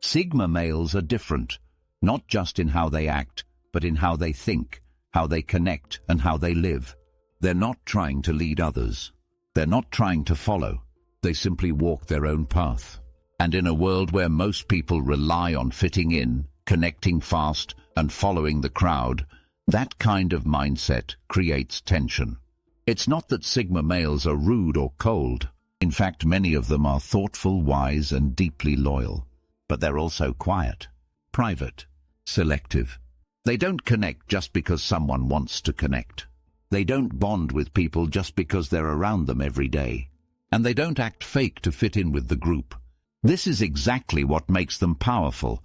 Sigma males are different, not just in how they act, but in how they think, how they connect, and how they live. They're not trying to lead others. They're not trying to follow. They simply walk their own path. And in a world where most people rely on fitting in, connecting fast, and following the crowd, that kind of mindset creates tension. It's not that Sigma males are rude or cold. In fact, many of them are thoughtful, wise, and deeply loyal. But they're also quiet, private, selective. They don't connect just because someone wants to connect. They don't bond with people just because they're around them every day. And they don't act fake to fit in with the group. This is exactly what makes them powerful,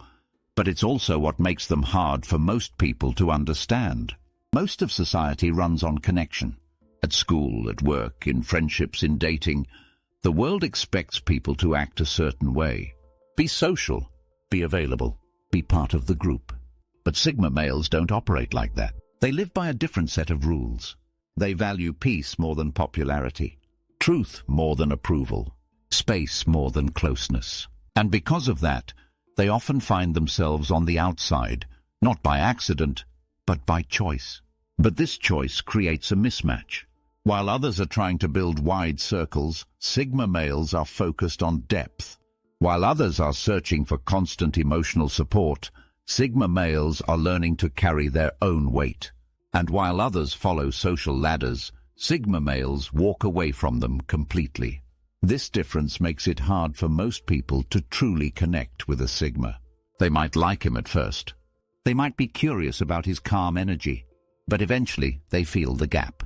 but it's also what makes them hard for most people to understand. Most of society runs on connection. At school, at work, in friendships, in dating, the world expects people to act a certain way. Be social, be available, be part of the group. But Sigma males don't operate like that. They live by a different set of rules. They value peace more than popularity, truth more than approval, space more than closeness. And because of that, they often find themselves on the outside, not by accident, but by choice. But this choice creates a mismatch. While others are trying to build wide circles, Sigma males are focused on depth. While others are searching for constant emotional support, Sigma males are learning to carry their own weight. And while others follow social ladders, Sigma males walk away from them completely. This difference makes it hard for most people to truly connect with a Sigma. They might like him at first. They might be curious about his calm energy, but eventually they feel the gap,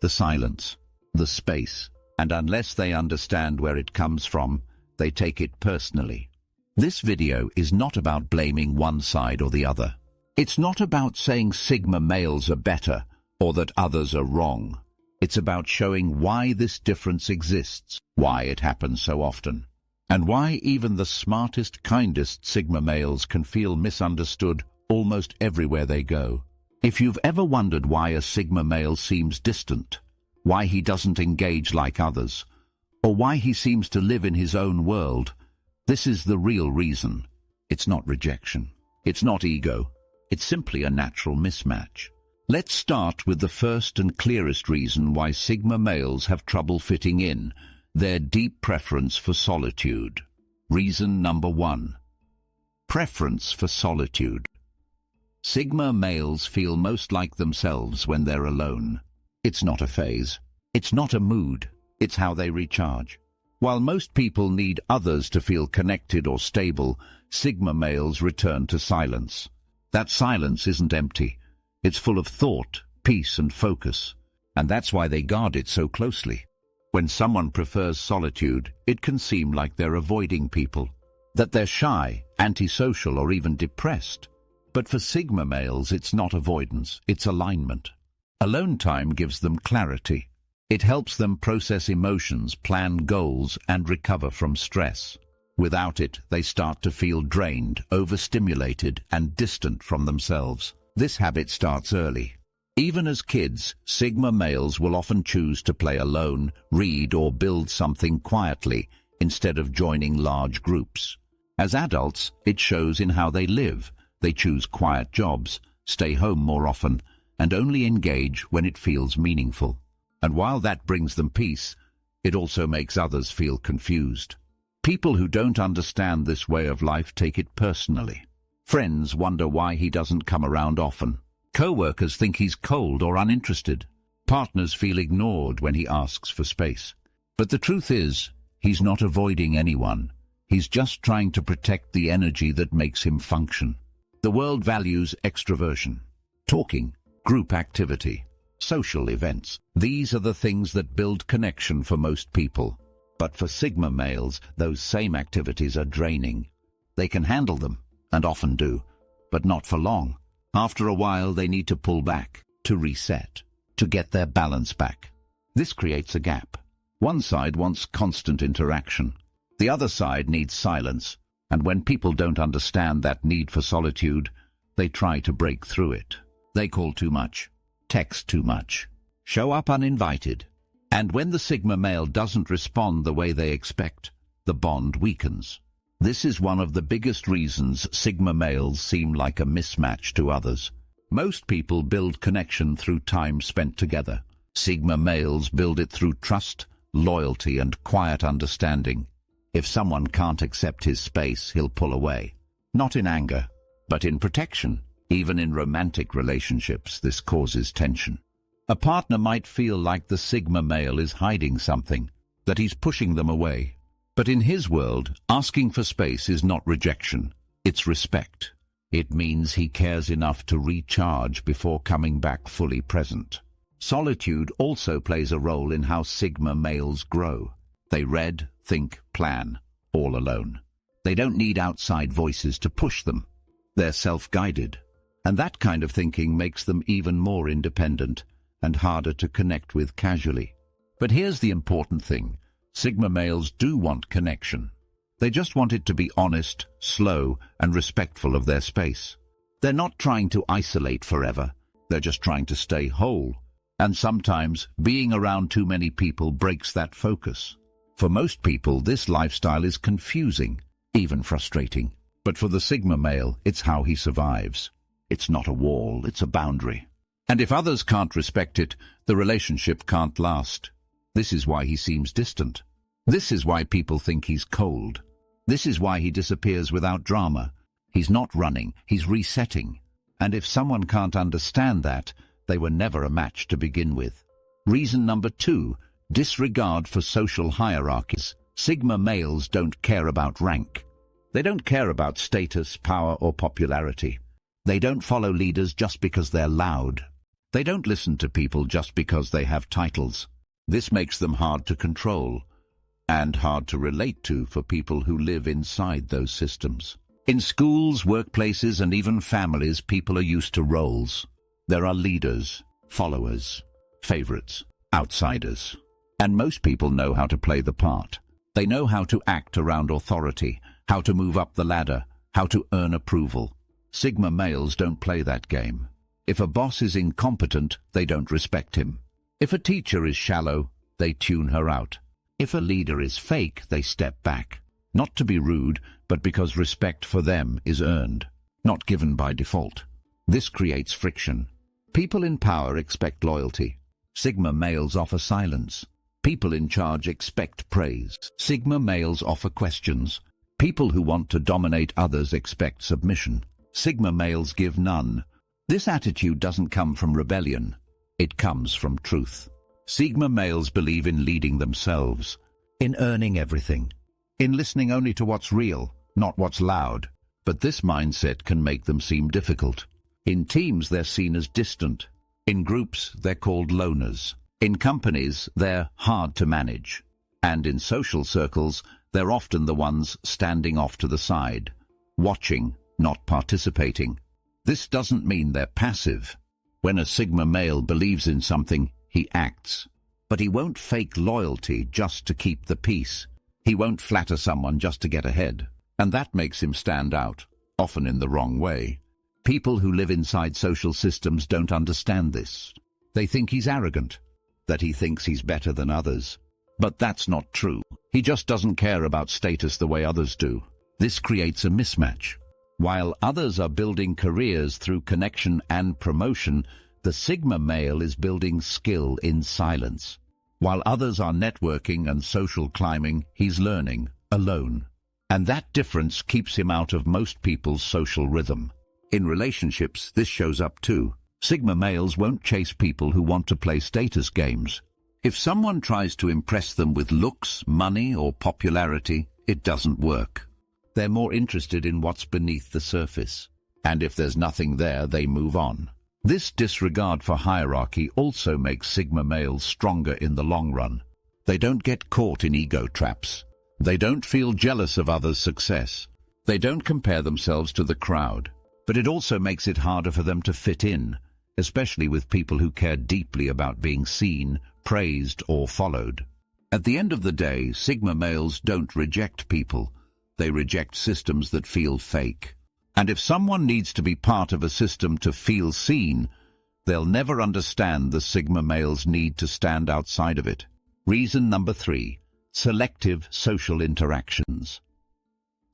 the silence, the space, and unless they understand where it comes from, they take it personally. This video is not about blaming one side or the other. It's not about saying Sigma males are better or that others are wrong. It's about showing why this difference exists, why it happens so often, and why even the smartest, kindest Sigma males can feel misunderstood almost everywhere they go. If you've ever wondered why a Sigma male seems distant, why he doesn't engage like others, or why he seems to live in his own world, this is the real reason. It's not rejection. It's not ego. It's simply a natural mismatch. Let's start with the first and clearest reason why Sigma males have trouble fitting in, their deep preference for solitude. Reason number 1. Preference for solitude. Sigma males feel most like themselves when they're alone. It's not a phase. It's not a mood. It's how they recharge. While most people need others to feel connected or stable, Sigma males return to silence. That silence isn't empty. It's full of thought, peace, and focus. And that's why they guard it so closely. When someone prefers solitude, it can seem like they're avoiding people, that they're shy, antisocial, or even depressed. But for Sigma males, it's not avoidance, it's alignment. Alone time gives them clarity. It helps them process emotions, plan goals, and recover from stress. Without it, they start to feel drained, overstimulated, and distant from themselves. This habit starts early. Even as kids, Sigma males will often choose to play alone, read, or build something quietly, instead of joining large groups. As adults, it shows in how they live. They choose quiet jobs, stay home more often, and only engage when it feels meaningful. And while that brings them peace, it also makes others feel confused. People who don't understand this way of life take it personally. Friends wonder why he doesn't come around often. Co-workers think he's cold or uninterested. Partners feel ignored when he asks for space. But the truth is, he's not avoiding anyone. He's just trying to protect the energy that makes him function. The world values extraversion, talking, group activity, social events. These are the things that build connection for most people. But for Sigma males, those same activities are draining. They can handle them, and often do, but not for long. After a while, they need to pull back, to reset, to get their balance back. This creates a gap. One side wants constant interaction. The other side needs silence. And when people don't understand that need for solitude, they try to break through it. They call too much, text too much, show up uninvited. And when the Sigma male doesn't respond the way they expect, the bond weakens. This is one of the biggest reasons Sigma males seem like a mismatch to others. Most people build connection through time spent together. Sigma males build it through trust, loyalty, and quiet understanding. If someone can't accept his space, he'll pull away. Not in anger, but in protection. Even in romantic relationships, this causes tension. A partner might feel like the Sigma male is hiding something, that he's pushing them away. But in his world, asking for space is not rejection, it's respect. It means he cares enough to recharge before coming back fully present. Solitude also plays a role in how Sigma males grow. They read, think, plan, all alone. They don't need outside voices to push them. They're self-guided. And that kind of thinking makes them even more independent and harder to connect with casually. But here's the important thing. Sigma males do want connection. They just want it to be honest, slow, and respectful of their space. They're not trying to isolate forever. They're just trying to stay whole. And sometimes, being around too many people breaks that focus. For most people, this lifestyle is confusing, even frustrating. But for the Sigma male, it's how he survives. It's not a wall, it's a boundary. And if others can't respect it, the relationship can't last. This is why he seems distant. This is why people think he's cold. This is why he disappears without drama. He's not running, he's resetting. And if someone can't understand that, they were never a match to begin with. Reason number 2, disregard for social hierarchies. Sigma males don't care about rank. They don't care about status, power, or popularity. They don't follow leaders just because they're loud. They don't listen to people just because they have titles. This makes them hard to control and hard to relate to for people who live inside those systems. In schools, workplaces, and even families, people are used to roles. There are leaders, followers, favorites, outsiders. And most people know how to play the part. They know how to act around authority, how to move up the ladder, how to earn approval. Sigma males don't play that game. If a boss is incompetent, they don't respect him. If a teacher is shallow, they tune her out. If a leader is fake, they step back. Not to be rude, but because respect for them is earned, not given by default. This creates friction. People in power expect loyalty. Sigma males offer silence. People in charge expect praise. Sigma males offer questions. People who want to dominate others expect submission. Sigma males give none. This attitude doesn't come from rebellion. It comes from truth. Sigma males believe in leading themselves, in earning everything, in listening only to what's real, not what's loud. But this mindset can make them seem difficult. In teams, they're seen as distant. In groups, they're called loners. In companies, they're hard to manage. And in social circles, they're often the ones standing off to the side, watching, not participating. This doesn't mean they're passive. When a Sigma male believes in something, he acts. But he won't fake loyalty just to keep the peace. He won't flatter someone just to get ahead. And that makes him stand out, often in the wrong way. People who live inside social systems don't understand this. They think he's arrogant, that he thinks he's better than others. But that's not true. He just doesn't care about status the way others do. This creates a mismatch. While others are building careers through connection and promotion, the Sigma male is building skill in silence. While others are networking and social climbing, he's learning, alone. And that difference keeps him out of most people's social rhythm. In relationships, this shows up too. Sigma males won't chase people who want to play status games. If someone tries to impress them with looks, money, or popularity, it doesn't work. They're more interested in what's beneath the surface. And if there's nothing there, they move on. This disregard for hierarchy also makes Sigma males stronger in the long run. They don't get caught in ego traps. They don't feel jealous of others' success. They don't compare themselves to the crowd. But it also makes it harder for them to fit in, especially with people who care deeply about being seen, praised, or followed. At the end of the day, Sigma males don't reject people. They reject systems that feel fake. And if someone needs to be part of a system to feel seen, they'll never understand the Sigma male's need to stand outside of it. Reason number 3, selective social interactions.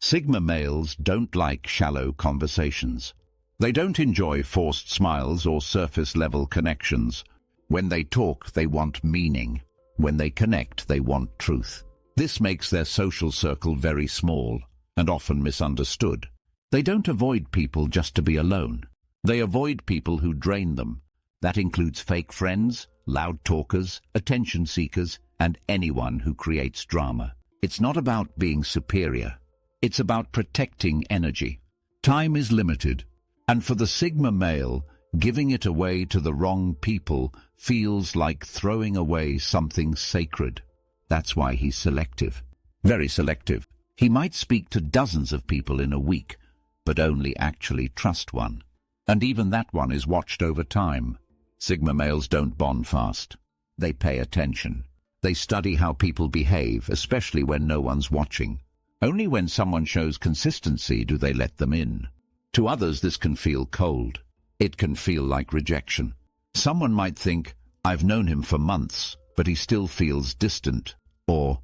Sigma males don't like shallow conversations. They don't enjoy forced smiles or surface-level connections. When they talk, they want meaning. When they connect, they want truth. This makes their social circle very small and often misunderstood. They don't avoid people just to be alone. They avoid people who drain them. That includes fake friends, loud talkers, attention seekers, and anyone who creates drama. It's not about being superior. It's about protecting energy. Time is limited, and for the Sigma male, giving it away to the wrong people feels like throwing away something sacred. That's why he's selective. Very selective. He might speak to dozens of people in a week, but only actually trust one. And even that one is watched over time. Sigma males don't bond fast. They pay attention. They study how people behave, especially when no one's watching. Only when someone shows consistency do they let them in. To others, this can feel cold. It can feel like rejection. Someone might think, I've known him for months, but he still feels distant. Or,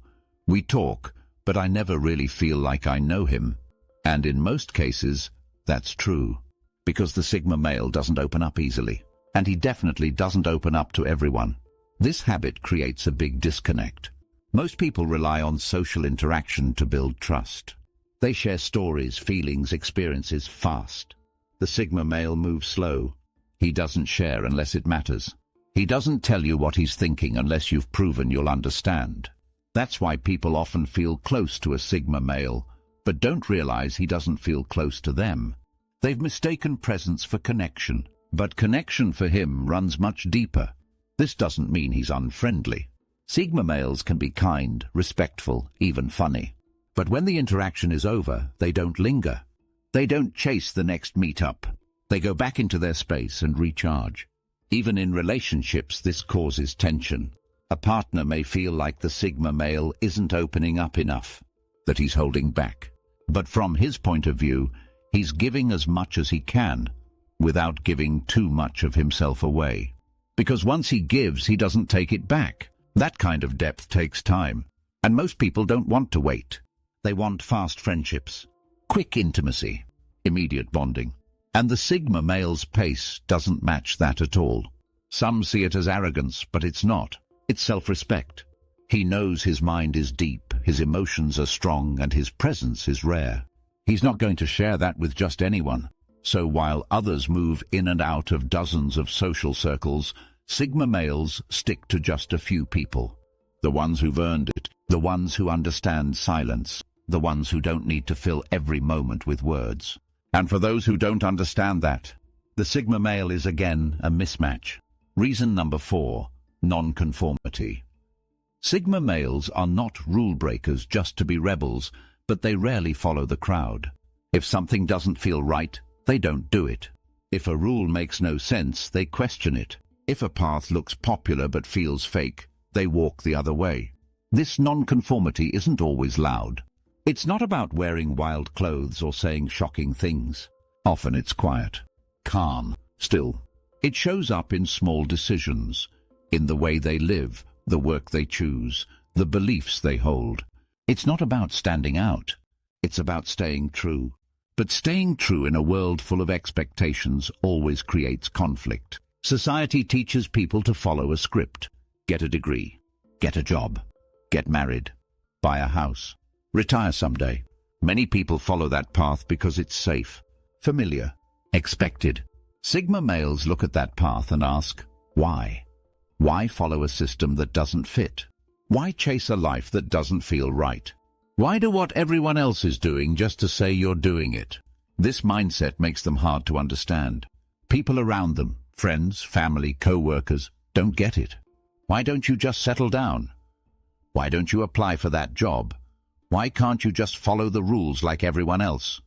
we talk, but I never really feel like I know him. And in most cases, that's true. Because the Sigma male doesn't open up easily. And he definitely doesn't open up to everyone. This habit creates a big disconnect. Most people rely on social interaction to build trust. They share stories, feelings, experiences fast. The Sigma male moves slow. He doesn't share unless it matters. He doesn't tell you what he's thinking unless you've proven you'll understand. That's why people often feel close to a Sigma male, but don't realize he doesn't feel close to them. They've mistaken presence for connection, but connection for him runs much deeper. This doesn't mean he's unfriendly. Sigma males can be kind, respectful, even funny. But when the interaction is over, they don't linger. They don't chase the next meetup. They go back into their space and recharge. Even in relationships, this causes tension. A partner may feel like the Sigma male isn't opening up enough, that he's holding back. But from his point of view, he's giving as much as he can, without giving too much of himself away. Because once he gives, he doesn't take it back. That kind of depth takes time. And most people don't want to wait. They want fast friendships, quick intimacy, immediate bonding. And the Sigma male's pace doesn't match that at all. Some see it as arrogance, but it's not. It's self-respect. He knows his mind is deep, his emotions are strong, and his presence is rare. He's not going to share that with just anyone. So while others move in and out of dozens of social circles, Sigma males stick to just a few people. The ones who've earned it, the ones who understand silence, the ones who don't need to fill every moment with words. And for those who don't understand that, the Sigma male is again a mismatch. Reason number 4, nonconformity. Sigma males are not rule breakers just to be rebels, but they rarely follow the crowd. If something doesn't feel right, they don't do it. If a rule makes no sense, they question it. If a path looks popular but feels fake, they walk the other way. This nonconformity isn't always loud. It's not about wearing wild clothes or saying shocking things. Often it's quiet, calm, still. It shows up in small decisions, in the way they live, the work they choose, the beliefs they hold. It's not about standing out. It's about staying true. But staying true in a world full of expectations always creates conflict. Society teaches people to follow a script. Get a degree, get a job, get married, buy a house, retire someday. Many people follow that path because it's safe, familiar, expected. Sigma males look at that path and ask, why? Why follow a system that doesn't fit? Why chase a life that doesn't feel right? Why do what everyone else is doing just to say you're doing it? This mindset makes them hard to understand. People around them, friends, family, co-workers, don't get it. Why don't you just settle down? Why don't you apply for that job? Why can't you just follow the rules like everyone else?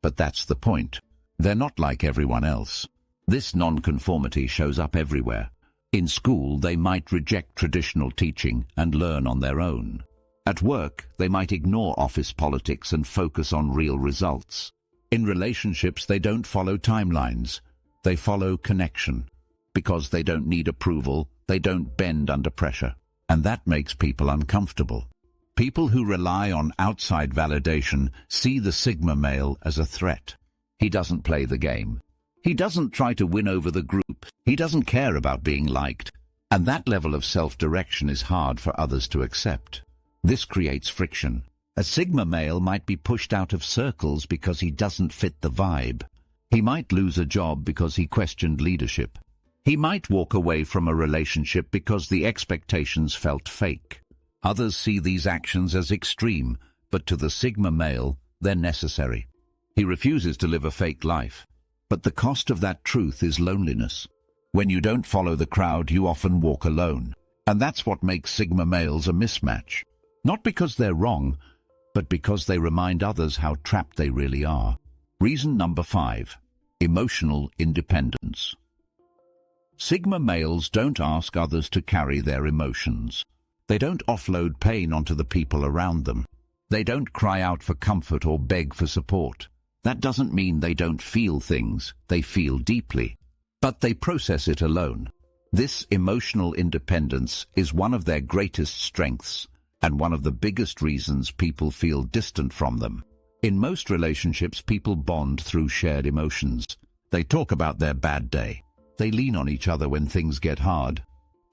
But that's the point. They're not like everyone else. This nonconformity shows up everywhere. In school, they might reject traditional teaching and learn on their own. At work, they might ignore office politics and focus on real results. In relationships, they don't follow timelines. They follow connection. Because they don't need approval, they don't bend under pressure. And that makes people uncomfortable. People who rely on outside validation see the Sigma male as a threat. He doesn't play the game. He doesn't try to win over the group. He doesn't care about being liked. And that level of self-direction is hard for others to accept. This creates friction. A Sigma male might be pushed out of circles because he doesn't fit the vibe. He might lose a job because he questioned leadership. He might walk away from a relationship because the expectations felt fake. Others see these actions as extreme, but to the Sigma male, they're necessary. He refuses to live a fake life. But the cost of that truth is loneliness. When you don't follow the crowd, you often walk alone. And that's what makes Sigma males a mismatch. Not because they're wrong, but because they remind others how trapped they really are. Reason number 5. Emotional independence. Sigma males don't ask others to carry their emotions. They don't offload pain onto the people around them. They don't cry out for comfort or beg for support. That doesn't mean they don't feel things. They feel deeply. But they process it alone. This emotional independence is one of their greatest strengths and one of the biggest reasons people feel distant from them. In most relationships, people bond through shared emotions. They talk about their bad day. They lean on each other when things get hard.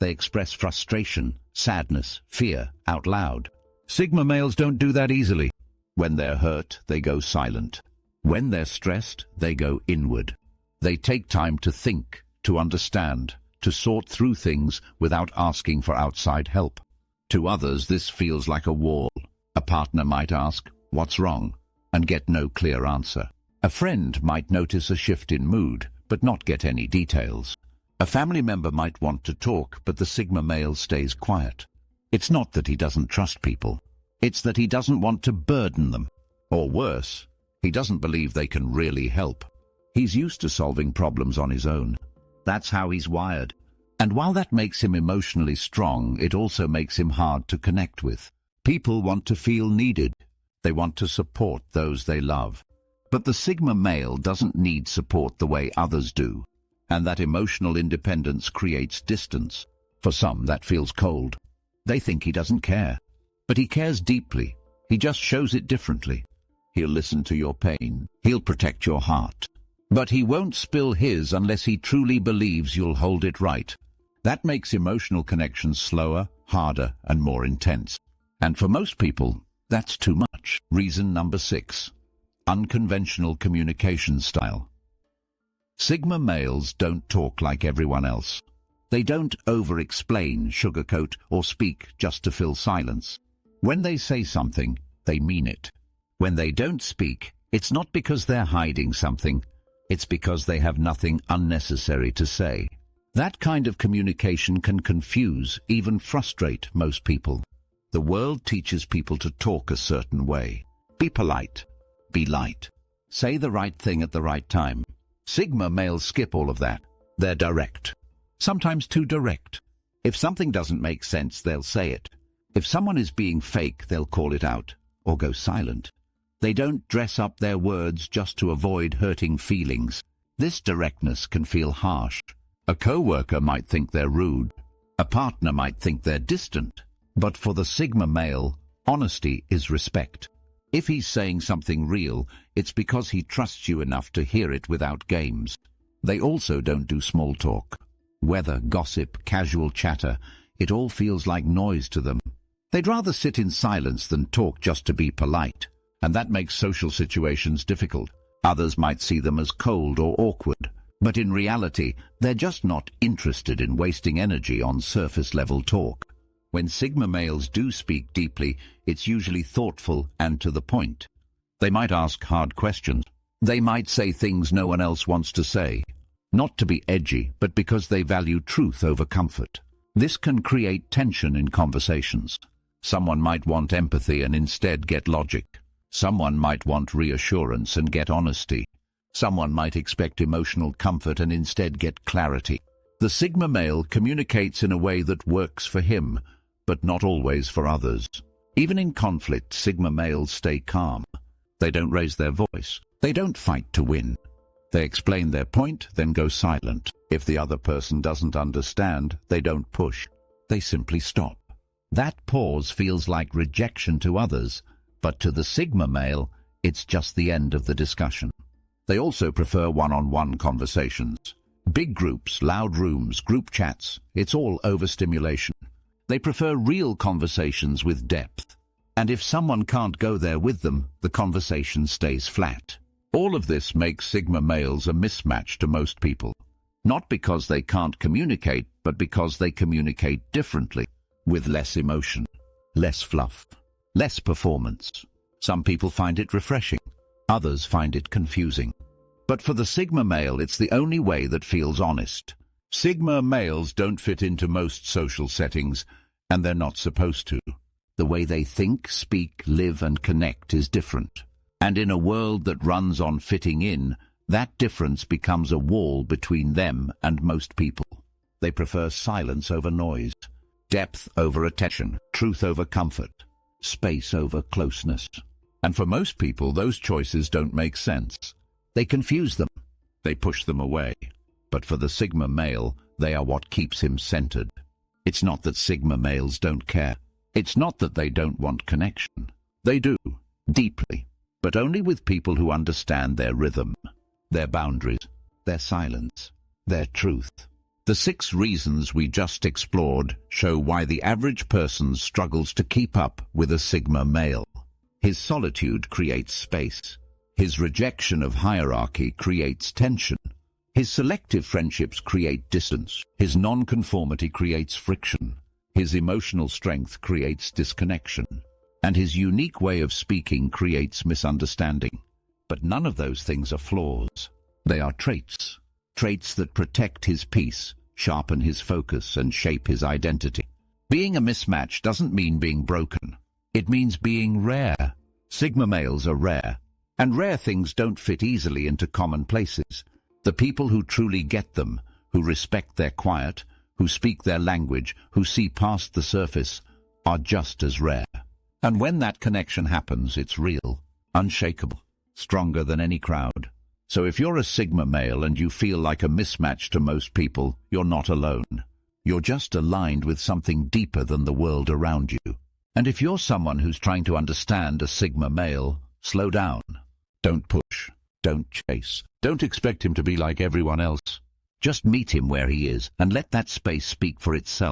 They express frustration, sadness, fear out loud. Sigma males don't do that easily. When they're hurt, they go silent. When they're stressed, they go inward. They take time to think, to understand, to sort through things without asking for outside help. To others, this feels like a wall. A partner might ask, "What's wrong?" and get no clear answer. A friend might notice a shift in mood, but not get any details. A family member might want to talk, but the Sigma male stays quiet. It's not that he doesn't trust people. It's that he doesn't want to burden them. Or worse, he doesn't believe they can really help. He's used to solving problems on his own. That's how he's wired. And while that makes him emotionally strong, it also makes him hard to connect with. People want to feel needed. They want to support those they love. But the Sigma male doesn't need support the way others do. And that emotional independence creates distance. For some, that feels cold. They think he doesn't care. But he cares deeply. He just shows it differently. He'll listen to your pain. He'll protect your heart. But he won't spill his unless he truly believes you'll hold it right. That makes emotional connections slower, harder, and more intense. And for most people, that's too much. Reason number 6. Unconventional communication style. Sigma males don't talk like everyone else. They don't over-explain, sugarcoat, or speak just to fill silence. When they say something, they mean it. When they don't speak, it's not because they're hiding something. It's because they have nothing unnecessary to say. That kind of communication can confuse, even frustrate most people. The world teaches people to talk a certain way. Be polite. Be light. Say the right thing at the right time. Sigma males skip all of that. They're direct. Sometimes too direct. If something doesn't make sense, they'll say it. If someone is being fake, they'll call it out or go silent. They don't dress up their words just to avoid hurting feelings. This directness can feel harsh. A coworker might think they're rude. A partner might think they're distant. But for the Sigma male, honesty is respect. If he's saying something real, it's because he trusts you enough to hear it without games. They also don't do small talk. Weather, gossip, casual chatter, it all feels like noise to them. They'd rather sit in silence than talk just to be polite. And that makes social situations difficult. Others might see them as cold or awkward. But in reality, they're just not interested in wasting energy on surface-level talk. When Sigma males do speak deeply, it's usually thoughtful and to the point. They might ask hard questions. They might say things no one else wants to say. Not to be edgy, but because they value truth over comfort. This can create tension in conversations. Someone might want empathy and instead get logic. Someone might want reassurance and get honesty. Someone might expect emotional comfort and instead get clarity. The Sigma male communicates in a way that works for him, but not always for others. Even in conflict, Sigma males stay calm. They don't raise their voice. They don't fight to win. They explain their point, then go silent. If the other person doesn't understand, they don't push. They simply stop. That pause feels like rejection to others, but to the Sigma male, it's just the end of the discussion. They also prefer one-on-one conversations. Big groups, loud rooms, group chats, it's all overstimulation. They prefer real conversations with depth. And if someone can't go there with them, the conversation stays flat. All of this makes Sigma males a mismatch to most people. Not because they can't communicate, but because they communicate differently, with less emotion, less fluff, less performance. Some people find it refreshing, others find it confusing. But for the Sigma male, it's the only way that feels honest. Sigma males don't fit into most social settings, and they're not supposed to. The way they think, speak, live, and connect is different. And in a world that runs on fitting in, that difference becomes a wall between them and most people. They prefer silence over noise, depth over attention, truth over comfort, space over closeness. And for most people, those choices don't make sense. They confuse them. They push them away. But for the Sigma male, they are what keeps him centered. It's not that Sigma males don't care. It's not that they don't want connection. They do, deeply, but only with people who understand their rhythm, their boundaries, their silence, their truth. The 6 reasons we just explored show why the average person struggles to keep up with a Sigma male. His solitude creates space. His rejection of hierarchy creates tension. His selective friendships create distance. His nonconformity creates friction. His emotional strength creates disconnection. And his unique way of speaking creates misunderstanding. But none of those things are flaws. They are traits. Traits that protect his peace, sharpen his focus, and shape his identity. Being a mismatch doesn't mean being broken. It means being rare. Sigma males are rare. And rare things don't fit easily into common places. The people who truly get them, who respect their quiet, who speak their language, who see past the surface, are just as rare. And when that connection happens, it's real, unshakable, stronger than any crowd. So if you're a Sigma male and you feel like a mismatch to most people, you're not alone. You're just aligned with something deeper than the world around you. And if you're someone who's trying to understand a Sigma male, slow down. Don't push. Don't chase. Don't expect him to be like everyone else. Just meet him where he is and let that space speak for itself.